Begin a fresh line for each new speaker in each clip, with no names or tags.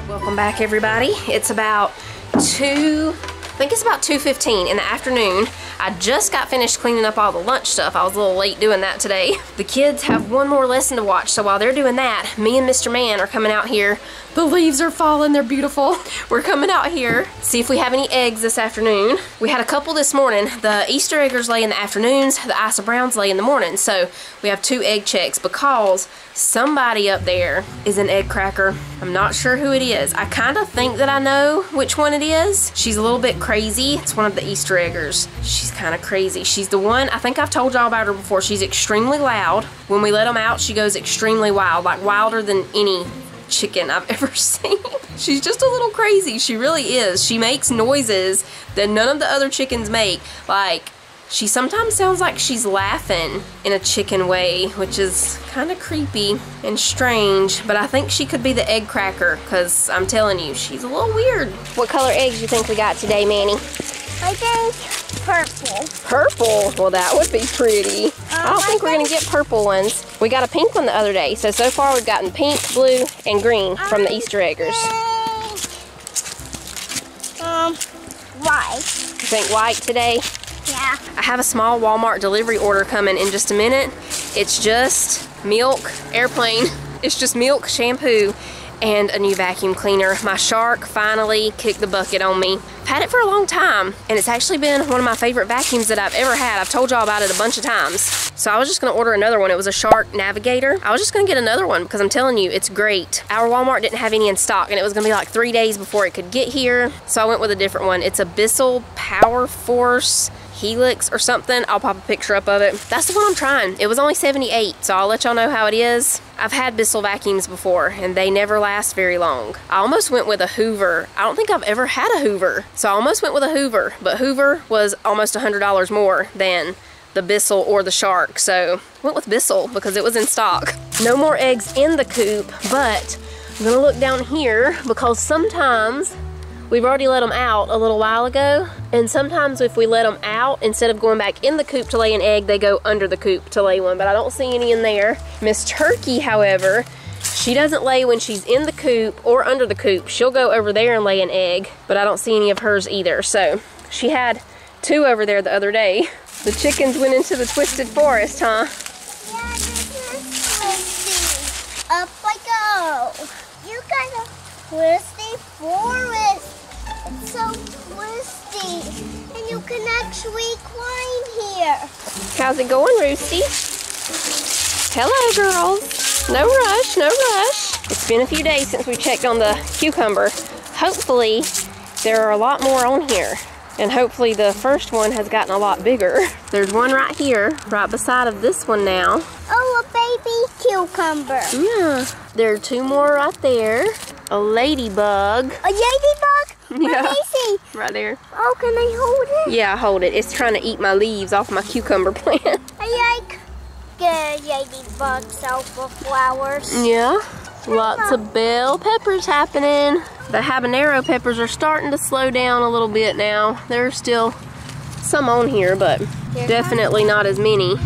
Welcome back, everybody. It's about 2:15 in the afternoon. I just got finished cleaning up all the lunch stuff. I was a little late doing that today. The kids have one more lesson to watch, so while they're doing that, me and Mr. Man are coming out here. The leaves are falling, they're beautiful. We're coming out here, see if we have any eggs this afternoon. We had a couple this morning. The Easter eggers lay in the afternoons, the Isa Browns lay in the morning. So we have 2 egg checks because somebody up there is an egg cracker. I'm not sure who it is. I kind of think that I know which one it is. She's a little bit crazy. It's one of the Easter eggers. She's kind of crazy. She's the one, I think I've told y'all about her before. She's extremely loud. When we let them out, she goes extremely wild, like wilder than any chicken I've ever seen. She's just a little crazy. She really is. She makes noises that none of the other chickens make. Like, she sometimes sounds like she's laughing in a chicken way, which is kind of creepy and strange, but I think she could be the egg cracker, because I'm telling you, she's a little weird. What color eggs you think we got today, Manny?
I think purple.
Purple? Well, that would be pretty. I don't think we're going to get purple ones. We got a pink one the other day, so far we've gotten pink, blue, and green from the Easter eggers.
White.
You think white today?
Yeah.
I have a small Walmart delivery order coming in just a minute. It's just milk, airplane. It's just milk, shampoo, and a new vacuum cleaner. My Shark finally kicked the bucket on me. I've had it for a long time, and it's actually been one of my favorite vacuums that I've ever had. I've told y'all about it a bunch of times. So I was just gonna order another one. It was a Shark Navigator. I was just gonna get another one because I'm telling you, it's great. Our Walmart didn't have any in stock, and it was gonna be like 3 days before it could get here. So I went with a different one. It's a Bissell Power Force Helix or something. I'll pop a picture up of it. That's the one I'm trying. It was only $78, so I'll let y'all know how it is. I've had Bissell vacuums before, and they never last very long. I almost went with a Hoover. I don't think I've ever had a Hoover, so I almost went with a Hoover, but Hoover was almost $100 more than the Bissell or the Shark, so went with Bissell because it was in stock. No more eggs in the coop, but I'm gonna look down here because sometimes we've already let them out a little while ago, and sometimes if we let them out, instead of going back in the coop to lay an egg, they go under the coop to lay one, but I don't see any in there. Miss Turkey, however, she doesn't lay when she's in the coop or under the coop. She'll go over there and lay an egg, but I don't see any of hers either. So she had 2 over there the other day. The chickens went into the twisted forest, huh?
Yeah, this is twisty. Up I go. You got a twisty forest. It's so twisty, and you can actually climb here.
How's it going, Roosty? Hello, girls. No rush, no rush. It's been a few days since we checked on the cucumber. Hopefully, there are a lot more on here, and hopefully the first one has gotten a lot bigger. There's one right here, right beside of this one now.
Oh, a baby cucumber.
Yeah. There are 2 more right there. A ladybug.
A ladybug?
Yeah.
Where is he?
Right there.
Oh, can I hold it?
Yeah, hold it. It's trying to eat my leaves off my cucumber plant.
I like good ladybugs off of flowers.
Yeah. Lots of bell peppers happening. The habanero peppers are starting to slow down a little bit now. There's still some on here, but definitely not as many.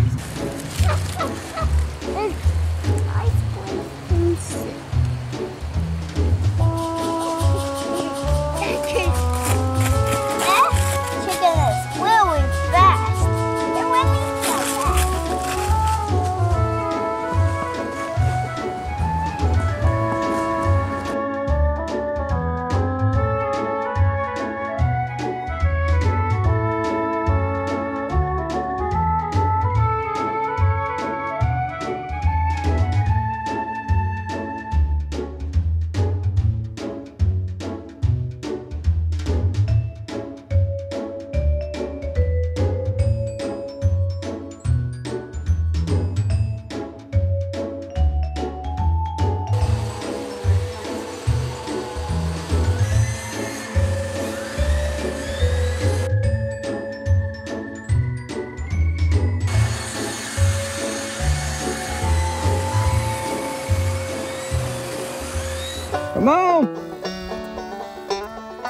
Come on.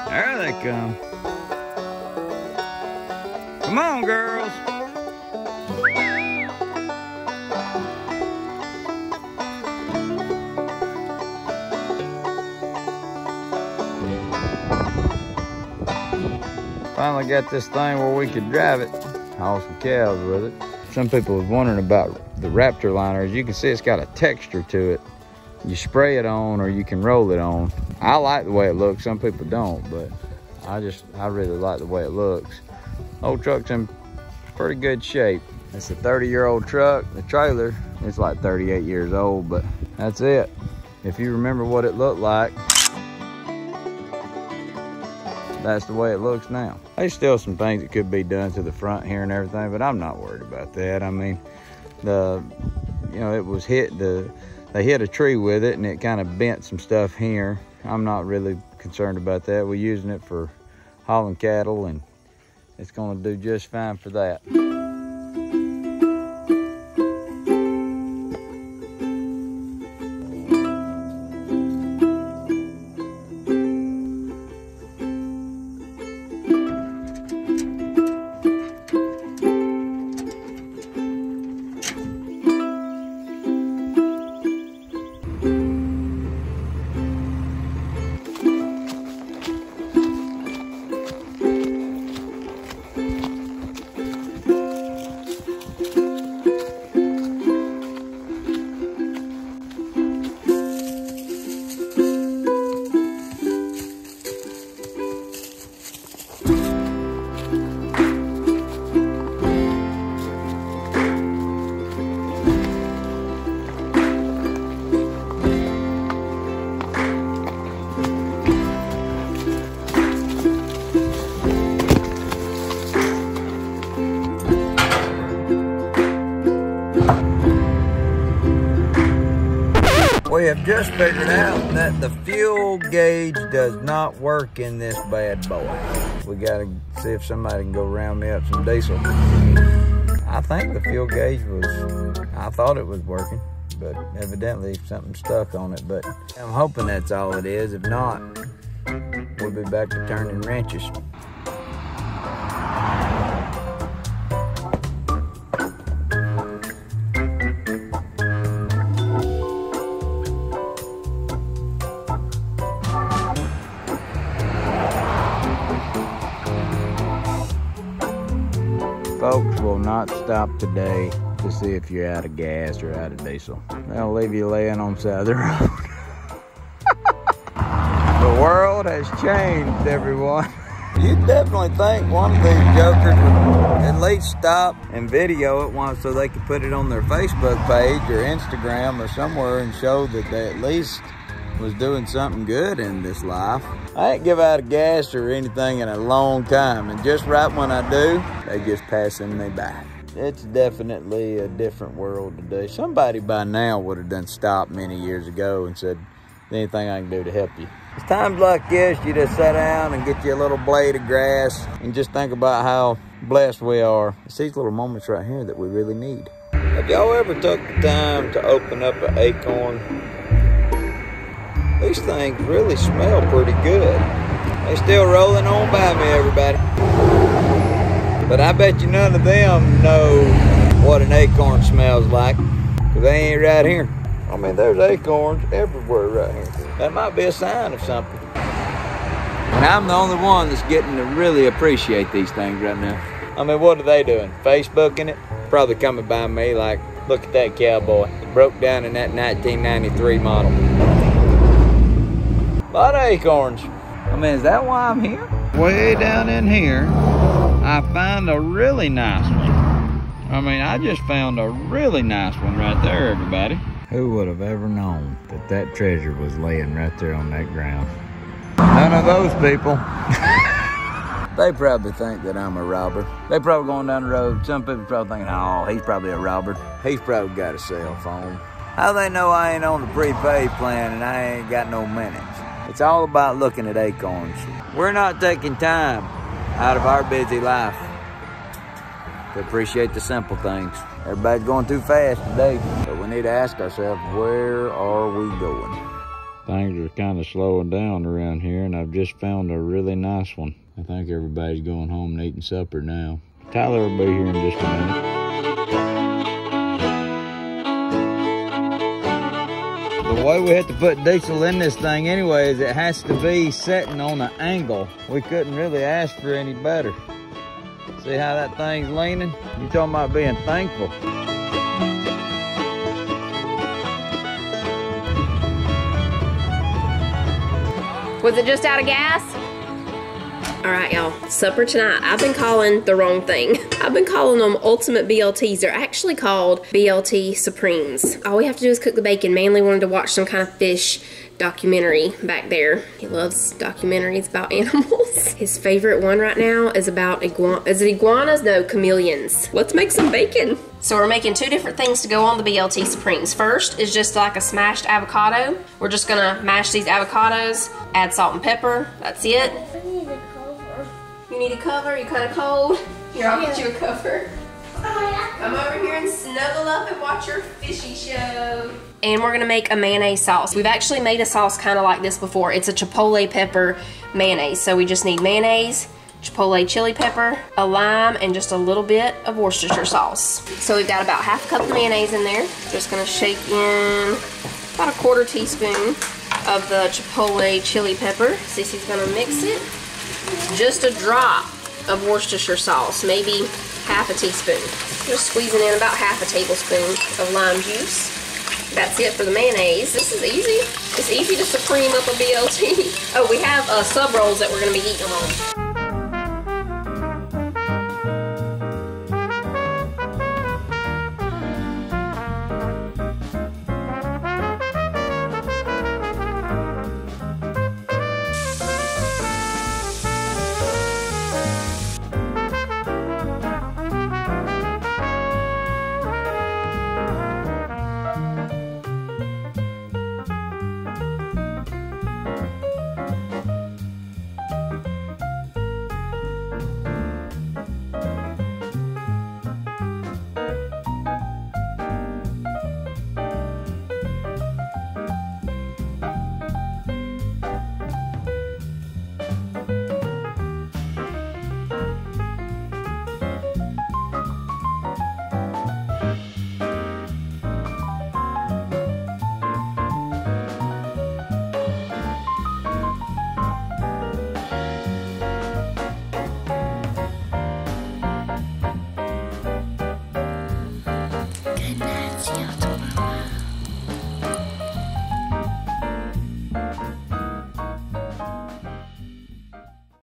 There they come. Come on, girls. Finally got this thing where we could drive it. Haul some cows with it. Some people was wondering about the Raptor liner. As you can see, it's got a texture to it. You spray it on or you can roll it on. I like the way it looks. Some people don't, but I really like the way it looks. Old truck's in pretty good shape. It's a 30-year-old truck. The trailer is like 38 years old, but that's it. If you remember what it looked like, that's the way it looks now. There's still some things that could be done to the front here and everything, but I'm not worried about that. I mean, it was they hit a tree with it and it kind of bent some stuff here. I'm not really concerned about that. We're using it for hauling cattle and it's gonna do just fine for that. We have just figured out that the fuel gauge does not work in this bad boy. We gotta see if somebody can go round me up some diesel. I think the fuel gauge I thought it was working, but evidently something stuck on it. But I'm hoping that's all it is. If not, we'll be back to turning wrenches. Folks will not stop today to see if you're out of gas or out of diesel. They'll leave you laying on the side of the road. The world has changed, everyone. You'd definitely think one of these jokers would at least stop and video it once so they could put it on their Facebook page or Instagram or somewhere and show that they at least was doing something good in this life. I ain't give out of gas or anything in a long time, and just right when I do, they just passing me by. It's definitely a different world today. Somebody by now would have done stopped many years ago and said, anything I can do to help you. It's times like this, you just sit down and get you a little blade of grass and just think about how blessed we are. It's these little moments right here that we really need. Have y'all ever took the time to open up an acorn? These things really smell pretty good. They still rolling on by me, everybody. But I bet you none of them know what an acorn smells like, because they ain't right here. I mean, there's acorns everywhere right here. That might be a sign of something. And I'm the only one that's getting to really appreciate these things right now. I mean, what are they doing? Facebooking it? Probably coming by me like, look at that cowboy. Broke down in that 1993 model. A lot of acorns. I mean, is that why I'm here? Way down in here, I found a really nice one. I mean, I just found a really nice one right there, everybody. Who would have ever known that that treasure was laying right there on that ground? None of those people. They probably think that I'm a robber. They probably going down the road. Some people probably thinking, oh, he's probably a robber. He's probably got a cell phone. How they know I ain't on the prepaid plan and I ain't got no minutes? It's all about looking at acorns. We're not taking time out of our busy life to appreciate the simple things. Everybody's going too fast today, but we need to ask ourselves, where are we going? Things are kind of slowing down around here, and I've just found a really nice one. I think everybody's going home and eating supper now. Tyler will be here in just a minute. The way we have to put diesel in this thing anyway is it has to be sitting on an angle. We couldn't really ask for any better. See how that thing's leaning? You're talking about being thankful.
Was it just out of gas? All right, y'all, supper tonight. I've been calling the wrong thing. I've been calling them ultimate BLTs. They're actually called BLT Supremes. All we have to do is cook the bacon. Manly wanted to watch some kind of fish documentary back there. He loves documentaries about animals. His favorite one right now is about is it iguanas? No, chameleons. Let's make some bacon. So we're making two different things to go on the BLT Supremes. First is just like a smashed avocado. We're just gonna mash these avocados, add salt and pepper. That's it.
I need a cover.
You need a cover? You kind of cold? Here, I'll get you a cover. Come over here and snuggle up and watch your fishy show. And we're gonna make a mayonnaise sauce. We've actually made a sauce kind of like this before. It's a chipotle pepper mayonnaise. So we just need mayonnaise, chipotle chili pepper, a lime, and just a little bit of Worcestershire sauce. So we've got about half a cup of mayonnaise in there. Just gonna shake in about a 1/4 teaspoon of the chipotle chili pepper. Sissy's gonna mix it. Just a drop of Worcestershire sauce, maybe half a teaspoon. Just squeezing in about half a tablespoon of lime juice. That's it for the mayonnaise. This is easy. It's easy to supreme up a BLT. Oh, we have sub rolls that we're gonna be eating on.
Good night,